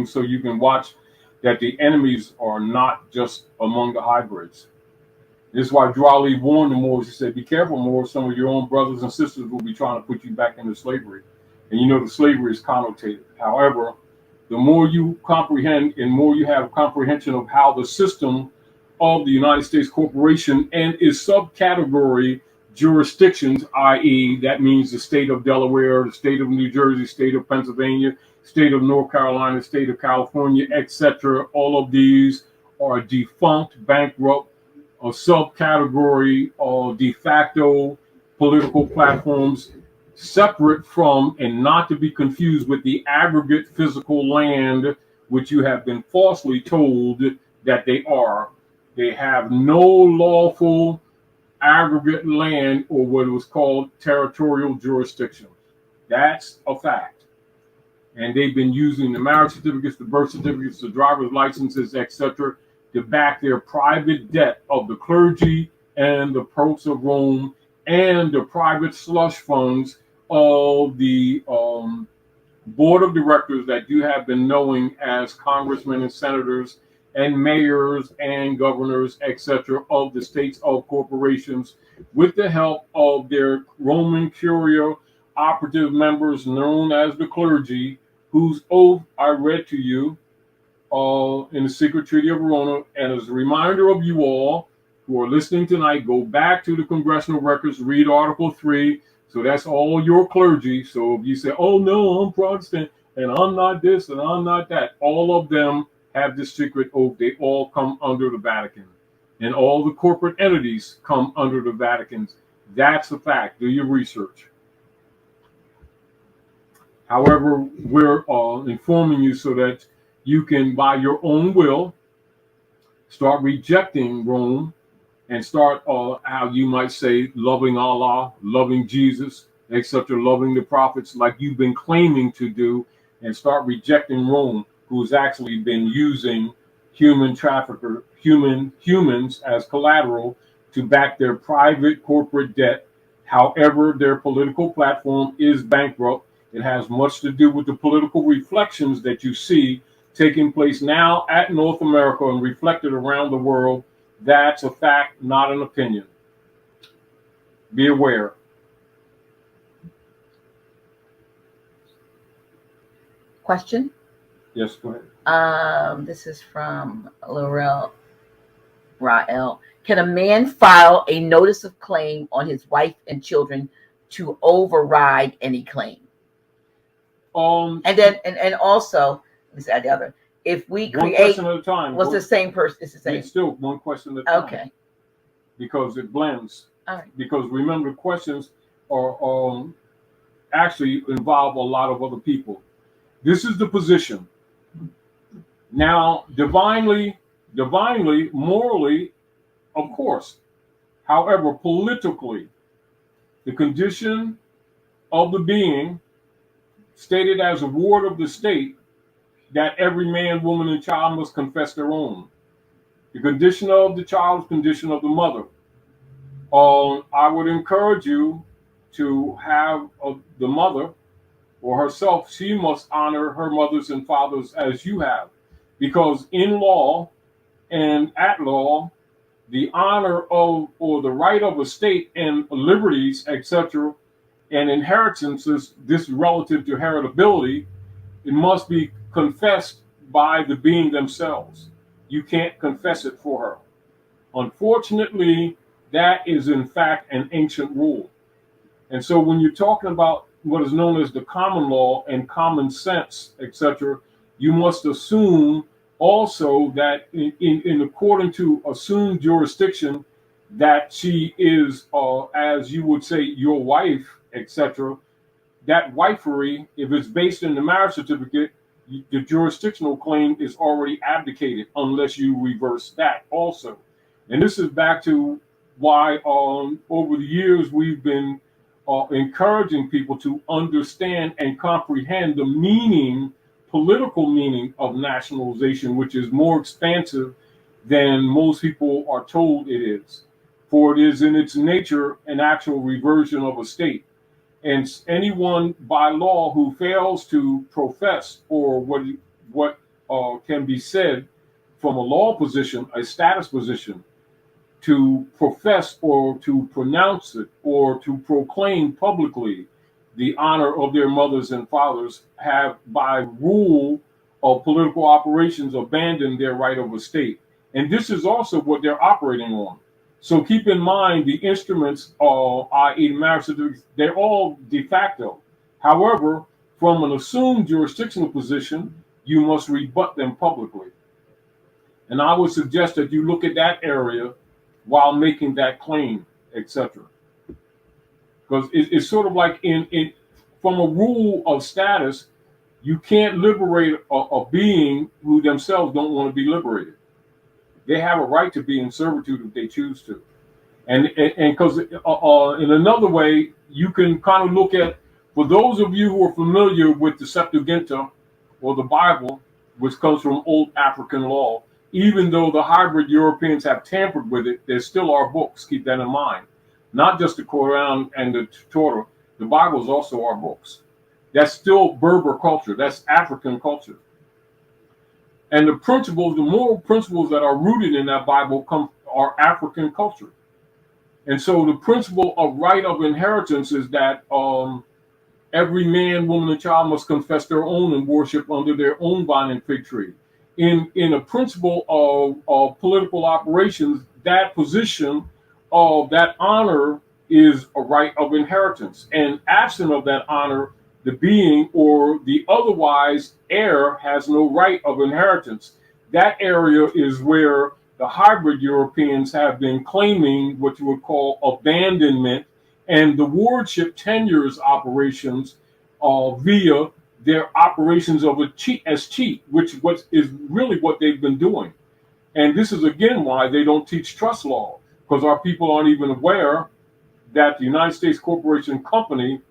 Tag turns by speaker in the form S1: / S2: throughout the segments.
S1: so you can watch that the enemies are not just among the hybrids. This is why Drawley warned the Moors. He said, be careful, Moors. Some of your own brothers and sisters will be trying to put you back into slavery. And you know the slavery is connotated. However, the more you comprehend and more you have comprehension of how the system of the United States Corporation and its subcategory jurisdictions, i.e., that means the state of Delaware, the state of New Jersey, state of Pennsylvania, state of North Carolina, state of California, etc. All of these are defunct, bankrupt, or subcategory or de facto political platforms, separate from and not to be confused with the aggregate physical land, which you have been falsely told that they are. They have no lawful aggregate land or what was called territorial jurisdiction. That's a fact. And they've been using the marriage certificates, the birth certificates, the driver's licenses, etc., to back their private debt of the clergy and the popes of Rome and the private slush funds of the board of directors that you have been knowing as congressmen and senators and mayors and governors, etc., of the states of corporations, with the help of their Roman Curia operative members known as the clergy, whose oath I read to you in the Secret Treaty of Verona. And as a reminder of you all who are listening tonight, go back to the congressional records, read Article 3. So that's all your clergy. So if you say, oh, no, I'm Protestant and I'm not this and I'm not that, all of them have this secret oath. They all come under the Vatican. And all the corporate entities come under the Vatican. That's a fact. Do your research. However, we're informing you so that you can, by your own will, start rejecting Rome and start, how you might say, loving Allah, loving Jesus, etc., loving the prophets like you've been claiming to do, and start rejecting Rome, who's actually been using humans as collateral to back their private corporate debt. However, their political platform is bankrupt. It has much to do with the political reflections that you see taking place now at North America and reflected around the world. That's a fact, not an opinion. Be aware.
S2: Question?
S1: Yes, go ahead.
S2: This is from Laurel Rael. Can a man file a notice of claim on his wife and children to override any claim? And then and also, let's add the other. If we
S1: one
S2: create,
S1: question at a time.
S2: What's the same person? It's the same.
S1: It's still one question at a time.
S2: Okay.
S1: Because it blends.
S2: All right.
S1: Because remember, the questions are actually involve a lot of other people. This is the position. Now, divinely, morally, of course. However, politically, the condition of the being stated as a ward of the state that every man, woman, and child must confess their own. The condition of the child is condition of the mother. I would encourage you to have the mother or herself, she must honor her mothers and fathers as you have. Because in law and at law, the honor of or the right of a state and liberties, etc., and inheritances, this relative to heritability, it must be confessed by the being themselves. You can't confess it for her. Unfortunately, that is in fact an ancient rule. And so when you're talking about what is known as the common law and common sense, etc., you must assume also that in according to assumed jurisdiction, that she is, as you would say, your wife, etc., that wifery, if it's based in the marriage certificate, the jurisdictional claim is already abdicated unless you reverse that also. And this is back to why over the years we've been encouraging people to understand and comprehend the meaning, political meaning of nationalization, which is more expansive than most people are told it is. For it is in its nature an actual reversion of a state. And anyone by law who fails to profess or what can be said from a law position, a status position, to profess or to pronounce it or to proclaim publicly the honor of their mothers and fathers, have by rule of political operations abandoned their right of estate. And this is also what they're operating on. So keep in mind the instruments, i.e. marriage certificates, they're all de facto. However, from an assumed jurisdictional position, you must rebut them publicly. And I would suggest that you look at that area while making that claim, etc. Because it's sort of like from a rule of status, you can't liberate a being who themselves don't want to be liberated. They have a right to be in servitude if they choose to. And because in another way, you can kind of look at, for those of you who are familiar with the Septuaginta or the Bible, which comes from old African law, even though the hybrid Europeans have tampered with it, there still are books. Keep that in mind. Not just the Quran and the Torah. The Bible is also our books. That's still Berber culture. That's African culture. And the principles, the moral principles that are rooted in that Bible are African culture. And so the principle of right of inheritance is that every man, woman, and child must confess their own and worship under their own vine and fig tree. In a principle of political operations, that position of that honor is a right of inheritance. And absent of that honor, the being or the otherwise heir has no right of inheritance. That area is where the hybrid Europeans have been claiming what you would call abandonment, and the wardship tenures operations via their operations of cheat, which is really what they've been doing. And this is again why they don't teach trust law, because our people aren't even aware that the United States Corporation Company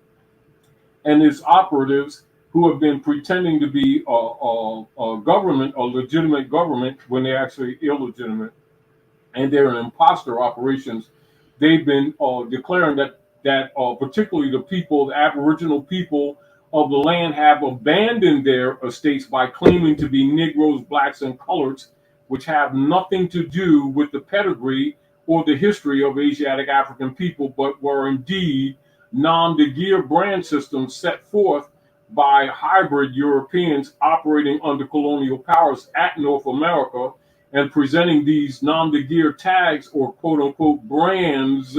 S1: and its operatives, who have been pretending to be a government, a legitimate government, when they're actually illegitimate, and they're an imposter operations, they've been declaring that particularly the people, the Aboriginal people of the land, have abandoned their estates by claiming to be Negroes, blacks, and coloreds, which have nothing to do with the pedigree or the history of Asiatic African people, but were indeed nom de guerre brand systems set forth by hybrid Europeans operating under colonial powers at North America and presenting these nom de guerre tags or quote unquote brands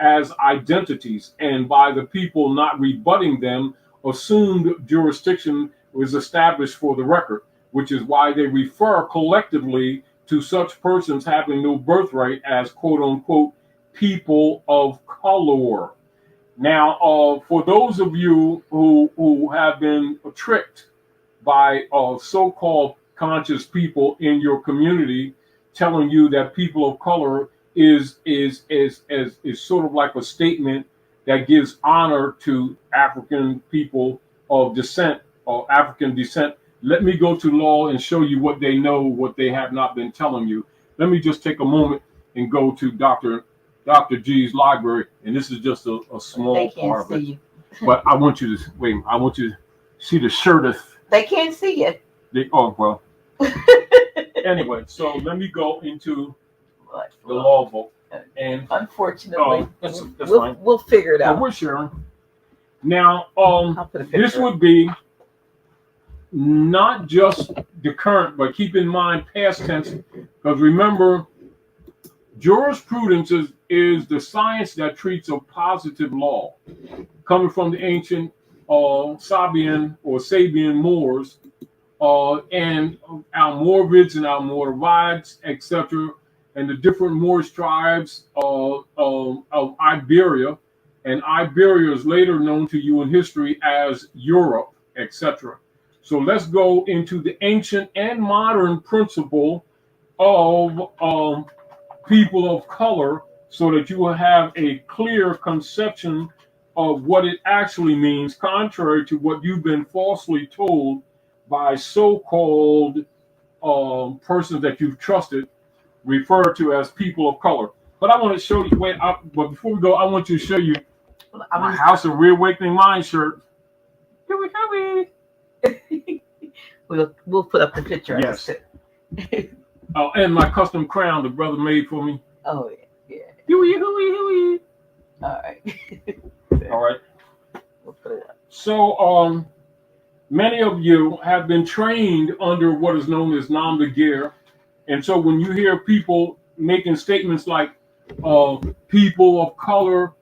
S1: as identities. And by the people not rebutting them, assumed jurisdiction was established for the record, which is why they refer collectively to such persons having no birthright as quote unquote people of color. Now, for those of you who have been tricked by so-called conscious people in your community, telling you that people of color is sort of like a statement that gives honor to African people of descent or African descent, let me go to law and show you what they know, what they have not been telling you. Let me just take a moment and go to Dr. G's library, and this is just a small part of it. But I want you to wait. I want you to see the shirt.
S2: They can't see it.
S1: Oh well. Anyway, so let me go into the law book, and
S2: unfortunately,
S1: that's
S2: we'll,
S1: fine.
S2: We'll figure it out.
S1: We're sharing. Now, this would be not just the current, but keep in mind past tense, because remember, jurisprudence is the science that treats of positive law, coming from the ancient Sabian or Sabian Moors, and Almoravids and Almoravides, etc., and the different Moorish tribes of Iberia. And Iberia is later known to you in history as Europe, etc. So let's go into the ancient and modern principle of people of color, so that you will have a clear conception of what it actually means, contrary to what you've been falsely told by so-called persons that you've trusted, referred to as people of color. But I want to show you, but before we go, I want to show you my House of Reawakening Mind shirt. Here we go.
S2: We'll put up the picture.
S1: Yes. And my custom crown the brother made for me.
S2: Oh yeah.
S1: Hooey.
S2: All right.
S1: All right.
S2: We'll put it up.
S1: So many of you have been trained under what is known as Nam de Guerre. And so when you hear people making statements like people of color,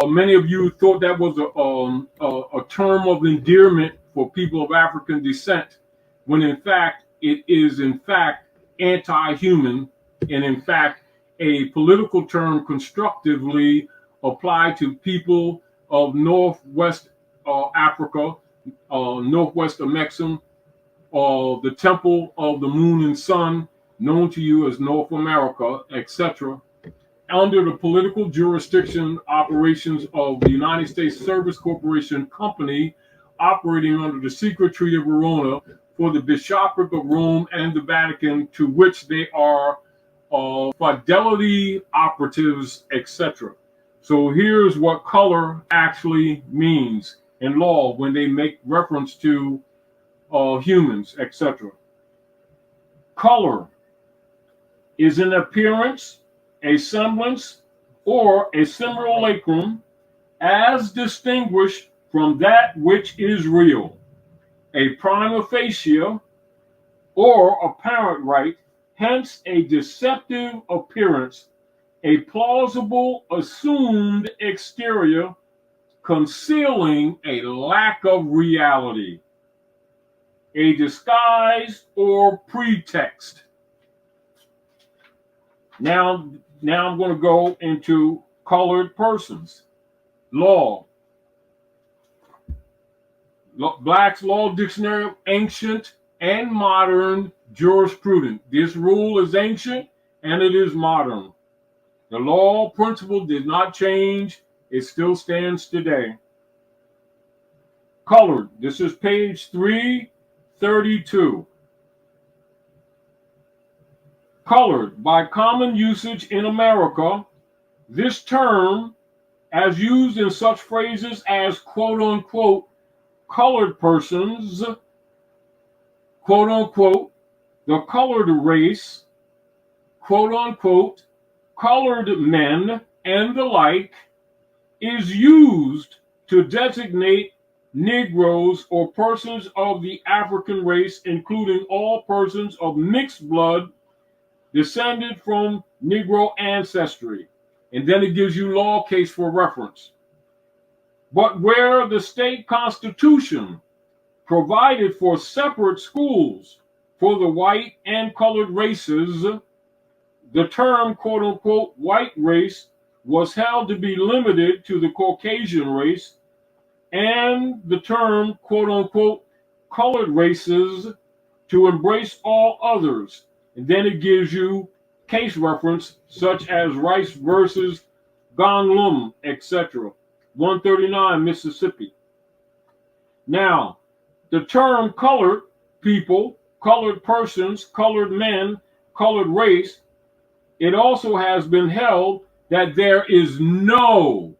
S1: many of you thought that was a term of endearment for people of African descent, when in fact it is in fact anti-human, and in fact a political term constructively applied to people of Northwest Africa, Northwest of Mexico, the Temple of the Moon and Sun, known to you as North America, etc., under the political jurisdiction operations of the United States Service Corporation Company, operating under the secret Treaty of Verona for the Bishopric of Rome and the Vatican, to which they are fidelity operatives, etc. So here's what color actually means in law when they make reference to humans, etc. Color is an appearance, a semblance, or a simulacrum as distinguished from that which is real, a prima facie or apparent right, hence a deceptive appearance, a plausible assumed exterior concealing a lack of reality, a disguise or pretext. Now I'm going to go into colored persons. Law. Black's Law Dictionary of Ancient and Modern Jurisprudence. This rule is ancient and it is modern. The law principle did not change. It still stands today. Colored. This is page 332. Colored. By common usage in America, this term, as used in such phrases as quote unquote colored persons, quote unquote the colored race, quote unquote colored men, and the like, is used to designate Negroes or persons of the African race, including all persons of mixed blood descended from Negro ancestry. And then it gives you law case for reference. But where the state constitution provided for separate schools for the white and colored races, the term quote unquote white race was held to be limited to the Caucasian race, and the term quote unquote colored races to embrace all others. And then it gives you case reference such as Rice versus Gonlum, etc. 139 Mississippi. Now, the term colored people, colored persons, colored men, colored race, it also has been held that there is no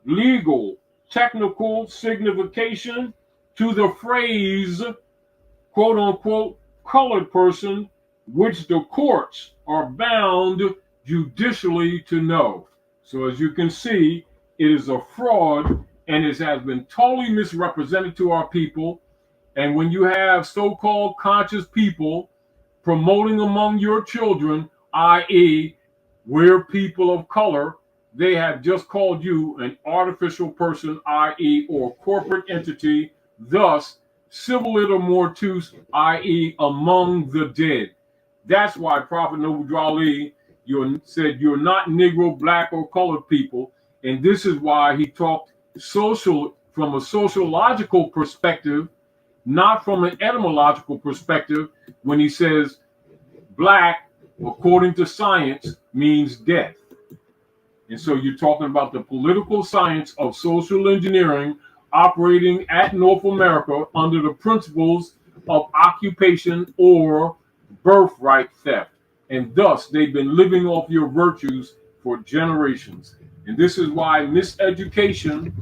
S1: legal technical signification to the phrase quote unquote colored person, which the courts are bound judicially to know. So as you can see, it is a fraud and it has been totally misrepresented to our people. And when you have so-called conscious people promoting among your children, i.e., we're people of color, they have just called you an artificial person, i.e., or corporate entity, thus civil iter mortuus, i.e., among the dead. That's why Prophet Noble Drawley said you're not Negro, black, or colored people. And this is why he talked from a sociological perspective, not from an etymological perspective, when he says black, according to science, means death. And so you're talking about the political science of social engineering operating at North America under the principles of occupation or birthright theft. And thus, they've been living off your virtues for generations. And this is why miseducation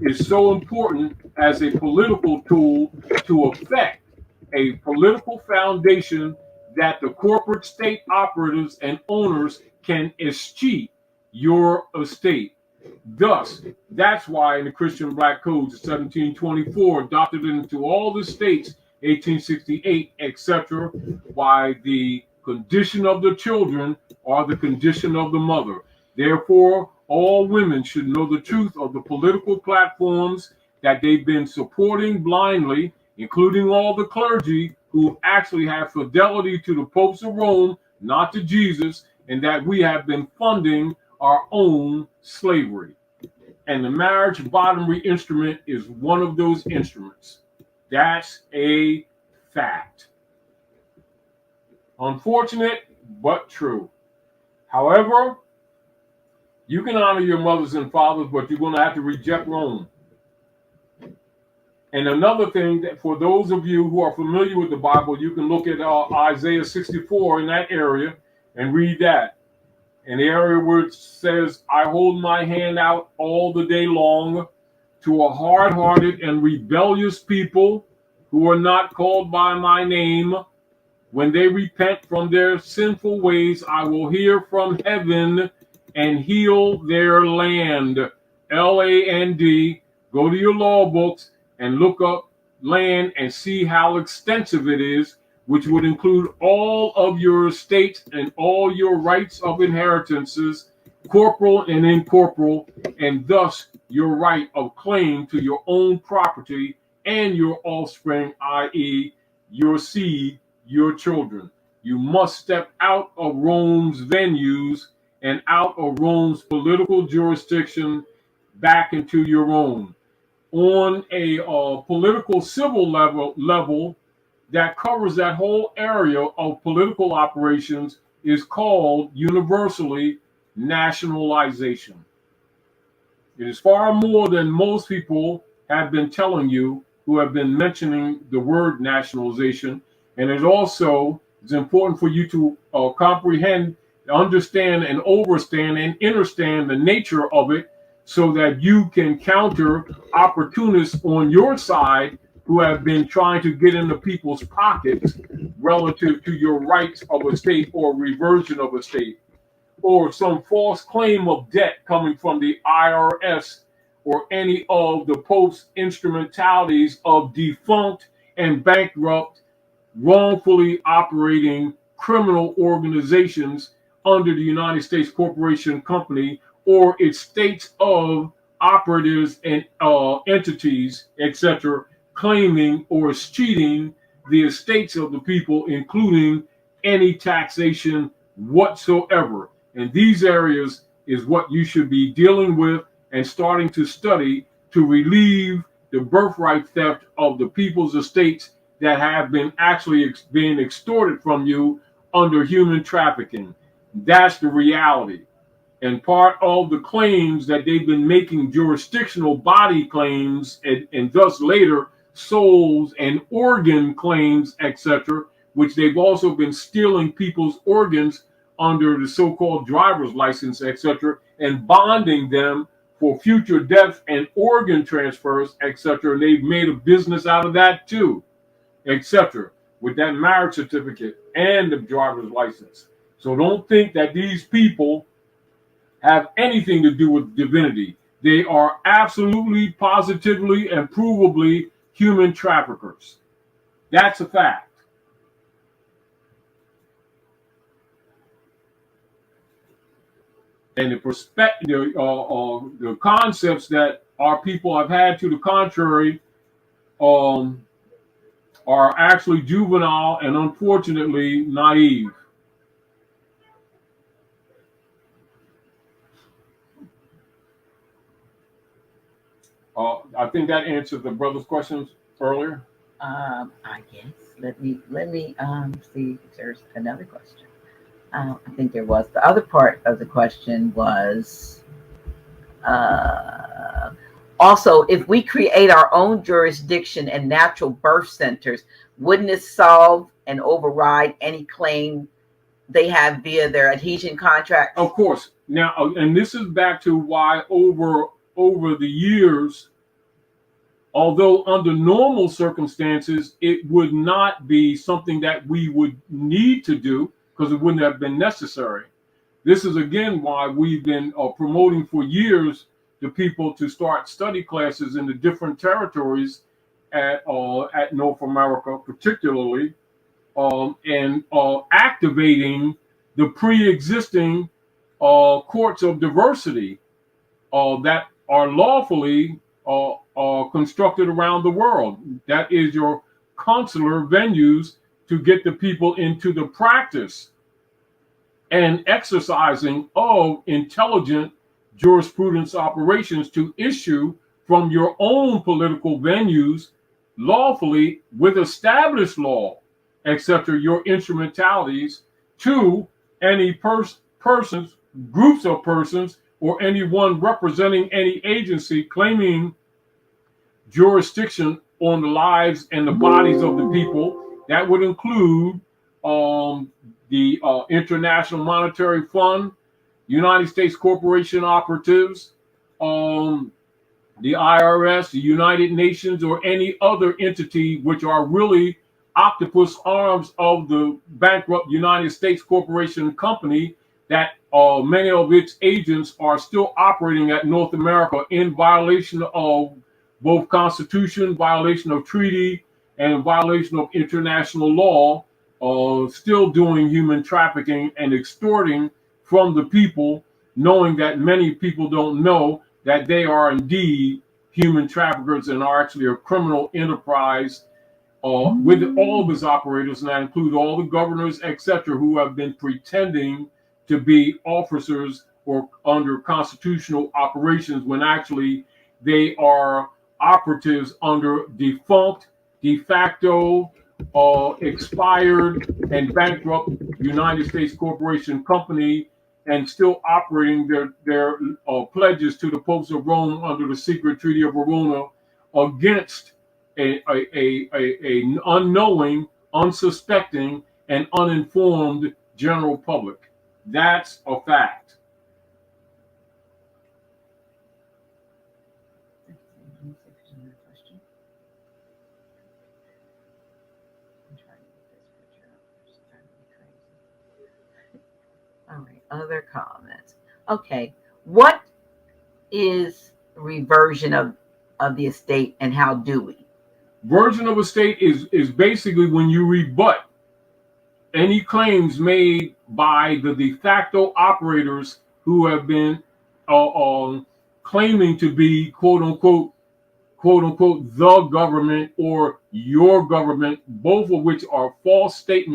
S1: is so important as a political tool to affect a political foundation that the corporate state operatives and owners can escheat your estate. Thus, that's why in the Christian Black Codes of 1724, adopted into all the states, 1868, etc., why the condition of the children are the condition of the mother. Therefore, all women should know the truth of the political platforms that they've been supporting blindly, including all the clergy who actually have fidelity to the popes of Rome, not to Jesus, and that we have been funding our own slavery. And the marriage bottomry instrument is one of those instruments. That's a fact. Unfortunate, but true. However, you can honor your mothers and fathers, but you're going to have to reject Rome. And another thing, that for those of you who are familiar with the Bible, you can look at Isaiah 64 in that area and read that. In the area where it says, I hold my hand out all the day long to a hard-hearted and rebellious people who are not called by my name. When they repent from their sinful ways, I will hear from heaven and heal their land. Land. Go to your law books and look up land and see how extensive it is, which would include all of your estates and all your rights of inheritances, corporal and incorporeal, and thus your right of claim to your own property and your offspring, i.e., your seed, your children. You must step out of Rome's venues and out of Rome's political jurisdiction back into your own. On a political civil level that covers that whole area of political operations is called universally nationalization. It is far more than most people have been telling you who have been mentioning the word nationalization. And it also is important for you to comprehend, understand, and overstand and understand the nature of it so that you can counter opportunists on your side who have been trying to get into people's pockets relative to your rights of a state or reversion of a state, or some false claim of debt coming from the IRS or any of the Pope's instrumentalities of defunct and bankrupt, wrongfully operating criminal organizations under the United States Corporation Company or its states of operatives and entities, etc., claiming or cheating the estates of the people, including any taxation whatsoever. And these areas is what you should be dealing with and starting to study to relieve the birthright theft of the people's estates that have been actually being extorted from you under human trafficking. That's the reality. And part of the claims that they've been making jurisdictional body claims and thus later souls and organ claims, etc., which they've also been stealing people's organs under the so-called driver's license, etc., and bonding them for future death and organ transfers, etc. And they've made a business out of that too, etc., with that marriage certificate and the driver's license. So don't think that these people have anything to do with divinity. They are absolutely, positively, and provably human traffickers. That's a fact. And the perspective, the concepts that our people have had to the contrary, are actually juvenile and unfortunately naive. I think that answered the brother's questions earlier.
S2: I guess. Let me see if there's another question. I think there was. The other part of the question was also, if we create our own jurisdiction and natural birth centers, wouldn't it solve and override any claim they have via their adhesion contract?
S1: Of course. Now, and this is back to why over the years, although under normal circumstances, it would not be something that we would need to do because it wouldn't have been necessary. This is again why we've been promoting for years to people to start study classes in the different territories at North America, particularly, and activating the pre-existing courts of diversity that are lawfully constructed around the world. That is your consular venues to get the people into the practice and exercising of intelligent jurisprudence operations to issue from your own political venues lawfully with established law, etc., your instrumentalities to any persons, groups of persons, or anyone representing any agency claiming jurisdiction on the lives and the bodies of the people. That would include the International Monetary Fund, United States corporation operatives, the IRS, the United Nations, or any other entity which are really octopus arms of the bankrupt United States corporation company that many of its agents are still operating at North America in violation of both Constitution, violation of treaty, and violation of international law, still doing human trafficking and extorting from the people, knowing that many people don't know that they are indeed human traffickers and are actually a criminal enterprise with all of its operators, and that include all the governors, etc., who have been pretending to be officers or under constitutional operations when actually they are operatives under defunct, de facto, expired, and bankrupt United States corporation company, and still operating their pledges to the popes of Rome under the secret Treaty of Verona against a unknowing, unsuspecting, and uninformed general public. That's a fact.
S2: All right, other comments. Okay, what is reversion of the estate and how do we?
S1: Version of estate is basically when you rebut any claims made by the de facto operators who have been claiming to be quote unquote the government or your government, both of which are false statements.